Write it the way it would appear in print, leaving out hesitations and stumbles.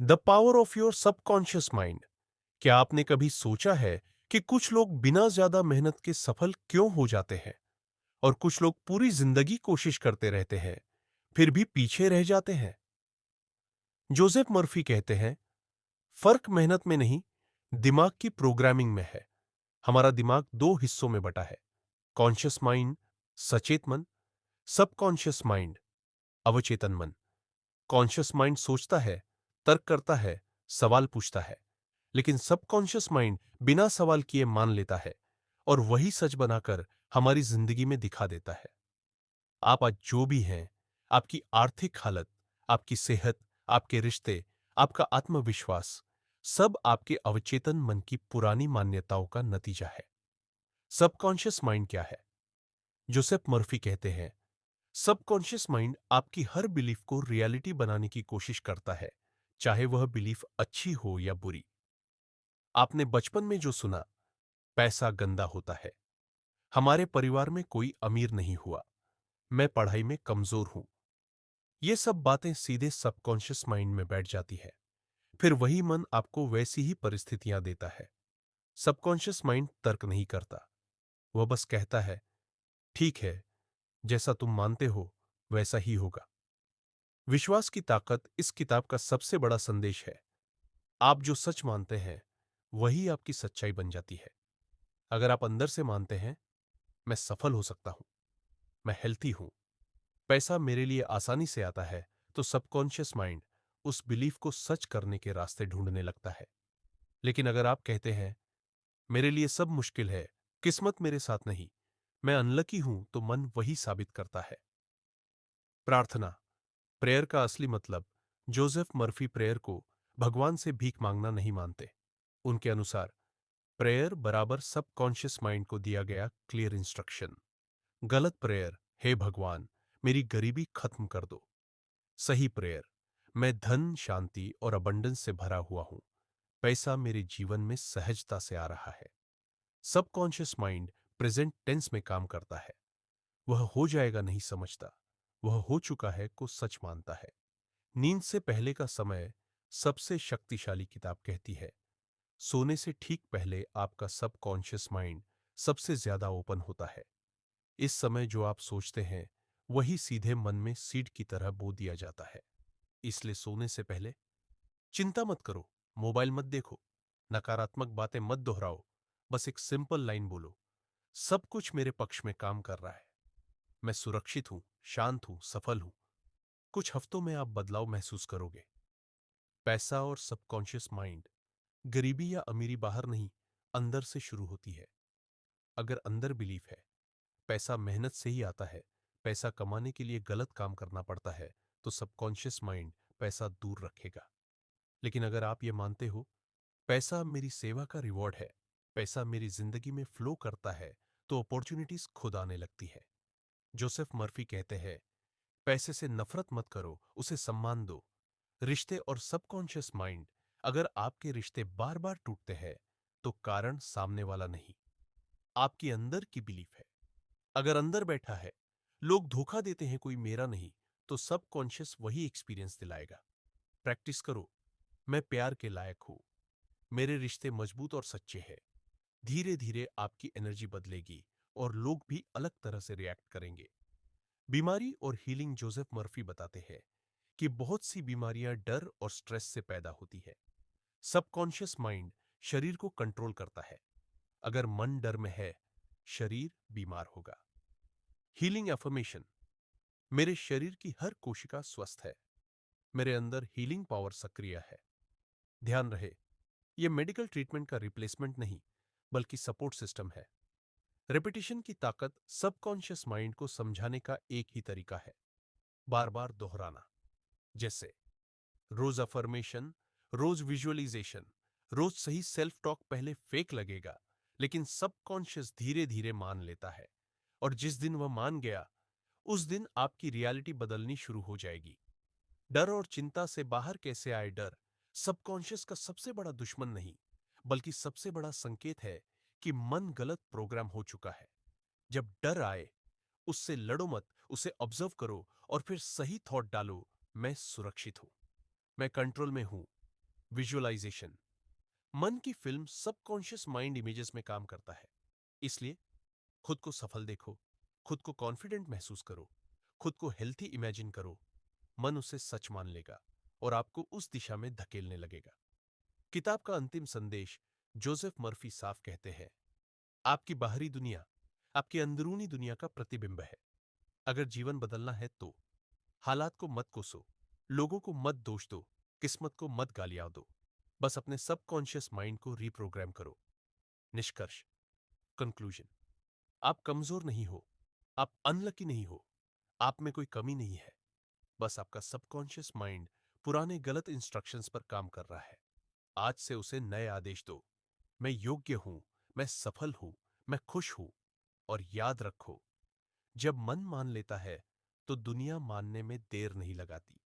The power of your subconscious mind. क्या आपने कभी सोचा है कि कुछ लोग बिना ज्यादा मेहनत के सफल क्यों हो जाते हैं और कुछ लोग पूरी जिंदगी कोशिश करते रहते हैं फिर भी पीछे रह जाते हैं? जोसेफ मर्फी कहते हैं, फर्क मेहनत में नहीं, दिमाग की प्रोग्रामिंग में है। हमारा दिमाग दो हिस्सों में बटा है: कॉन्शियस माइंड, सचेत मन; सबकॉन्शियस माइंड, अवचेतन मन। कॉन्शियस माइंड सोचता है, तर्क करता है, सवाल पूछता है, लेकिन सबकॉन्शियस माइंड बिना सवाल किए मान लेता है और वही सच बनाकर हमारी जिंदगी में दिखा देता है। आप आज जो भी हैं, आपकी आर्थिक हालत, आपकी सेहत, आपके रिश्ते, आपका आत्मविश्वास, सब आपके अवचेतन मन की पुरानी मान्यताओं का नतीजा है। सबकॉन्शियस माइंड क्या है? जोसेफ मर्फी कहते हैं, सबकॉन्शियस माइंड आपकी हर बिलीफ को रियलिटी बनाने की कोशिश करता है, चाहे वह बिलीफ अच्छी हो या बुरी। आपने बचपन में जो सुना, पैसा गंदा होता है, हमारे परिवार में कोई अमीर नहीं हुआ, मैं पढ़ाई में कमजोर हूं, ये सब बातें सीधे सबकॉन्शियस माइंड में बैठ जाती है। फिर वही मन आपको वैसी ही परिस्थितियां देता है। सबकॉन्शियस माइंड तर्क नहीं करता, वह बस कहता है, ठीक है, जैसा तुम मानते हो वैसा ही होगा। विश्वास की ताकत इस किताब का सबसे बड़ा संदेश है। आप जो सच मानते हैं वही आपकी सच्चाई बन जाती है। अगर आप अंदर से मानते हैं, मैं सफल हो सकता हूं, मैं हेल्थी हूं, पैसा मेरे लिए आसानी से आता है, तो सबकॉन्शियस माइंड उस बिलीफ को सच करने के रास्ते ढूंढने लगता है। लेकिन अगर आप कहते हैं, मेरे लिए सब मुश्किल है, किस्मत मेरे साथ नहीं, मैं अनलकी हूं, तो मन वही साबित करता है। प्रार्थना, प्रेयर का असली मतलब। जोसेफ मर्फी प्रेयर को भगवान से भीख मांगना नहीं मानते। उनके अनुसार प्रेयर बराबर सबकॉन्शियस माइंड को दिया गया क्लियर इंस्ट्रक्शन। गलत प्रेयर, हे भगवान मेरी गरीबी खत्म कर दो। सही प्रेयर, मैं धन, शांति और अबंडेंस से भरा हुआ हूं, पैसा मेरे जीवन में सहजता से आ रहा है। सबकॉन्शियस माइंड प्रेजेंट टेंस में काम करता है। वह हो जाएगा नहीं समझता, वह हो चुका है को सच मानता है। नींद से पहले का समय सबसे शक्तिशाली किताब कहती है, सोने से ठीक पहले आपका सबकॉन्शियस माइंड सबसे ज्यादा ओपन होता है। इस समय जो आप सोचते हैं वही सीधे मन में सीड की तरह बो दिया जाता है। इसलिए सोने से पहले चिंता मत करो, मोबाइल मत देखो, नकारात्मक बातें मत दोहराओ। बस एक सिंपल लाइन बोलो, सब कुछ मेरे पक्ष में काम कर रहा है, मैं सुरक्षित हूं, शांत हूं, सफल हूं। कुछ हफ्तों में आप बदलाव महसूस करोगे। पैसा और सबकॉन्शियस माइंड, गरीबी या अमीरी बाहर नहीं, अंदर से शुरू होती है। अगर अंदर बिलीफ है, पैसा मेहनत से ही आता है, पैसा कमाने के लिए गलत काम करना पड़ता है, तो सबकॉन्शियस माइंड पैसा दूर रखेगा। लेकिन अगर आप ये मानते हो, पैसा मेरी सेवा का रिवॉर्ड है, पैसा मेरी जिंदगी में फ्लो करता है, तो अपॉर्चुनिटीज खुद आने लगती है। जोसेफ मर्फी कहते हैं, पैसे से नफरत मत करो, उसे सम्मान दो। रिश्ते और सबकॉन्शियस माइंड, अगर आपके रिश्ते बार बार टूटते हैं, तो कारण सामने वाला नहीं, आपकी अंदर की बिलीफ है। अगर अंदर बैठा है, लोग धोखा देते हैं, कोई मेरा नहीं, तो सबकॉन्शियस वही एक्सपीरियंस दिलाएगा। प्रैक्टिस करो, मैं प्यार के लायक हूं, मेरे रिश्ते मजबूत और सच्चे हैं। धीरे धीरे आपकी एनर्जी बदलेगी और लोग भी अलग तरह से रिएक्ट करेंगे। बीमारी और हीलिंग, जोसेफ मर्फी बताते हैं कि बहुत सी बीमारियां डर और स्ट्रेस से पैदा होती है। सबकॉन्शियस माइंड शरीर को कंट्रोल करता है। अगर मन डर में है, शरीर बीमार होगा। हीलिंग अफर्मेशन, मेरे शरीर की हर कोशिका स्वस्थ है, मेरे अंदर हीलिंग पावर सक्रिय है। ध्यान रहे, यह मेडिकल ट्रीटमेंट का रिप्लेसमेंट नहीं, बल्कि सपोर्ट सिस्टम है। रेपिटेशन की ताकत, सबकॉन्शियस माइंड को समझाने का एक ही तरीका है, बार बार दोहराना। जैसे रोज अफर्मेशन, रोज विजुअलाइजेशन, रोज सही सेल्फ टॉक। पहले फेक लगेगा, लेकिन सबकॉन्शियस धीरे धीरे मान लेता है, और जिस दिन वह मान गया, उस दिन आपकी रियलिटी बदलनी शुरू हो जाएगी। डर और चिंता से बाहर कैसे आए? डर सबकॉन्शियस का सबसे बड़ा दुश्मन नहीं, बल्कि सबसे बड़ा संकेत है कि मन गलत प्रोग्राम हो चुका है। जब डर आए, उससे लड़ो मत, उसे ऑब्जर्व करो और फिर सही थॉट डालो, मैं सुरक्षित हूं, मैं कंट्रोल में हूं, विजुअलाइजेशन। मन की फिल्म सबकॉन्शियस माइंड इमेजेस में काम करता है। इसलिए खुद को सफल देखो, खुद को कॉन्फिडेंट महसूस करो, खुद को हेल्थी इमेजिन करो। मन उसे सच मान लेगा और आपको उस दिशा में धकेलने लगेगा। किताब का अंतिम संदेश जोसेफ मर्फी साफ कहते हैं, आपकी बाहरी दुनिया आपकी अंदरूनी दुनिया का प्रतिबिंब है। अगर जीवन बदलना है तो हालात को मत कोसो, लोगों को मत दोष दो, किस्मत को मत गालियां दो। बस अपने सबकॉन्शियस माइंड को रिप्रोग्राम करो। निष्कर्ष, कंक्लूजन। आप कमजोर नहीं हो, आप अनलकी नहीं हो, आप में कोई कमी नहीं है। बस आपका सबकॉन्शियस माइंड पुराने गलत इंस्ट्रक्शंस पर काम कर रहा है। आज से उसे नए आदेश दो। मैं योग्य हूं, मैं सफल हूं, मैं खुश हूं। और याद रखो, जब मन मान लेता है तो दुनिया मानने में देर नहीं लगाती।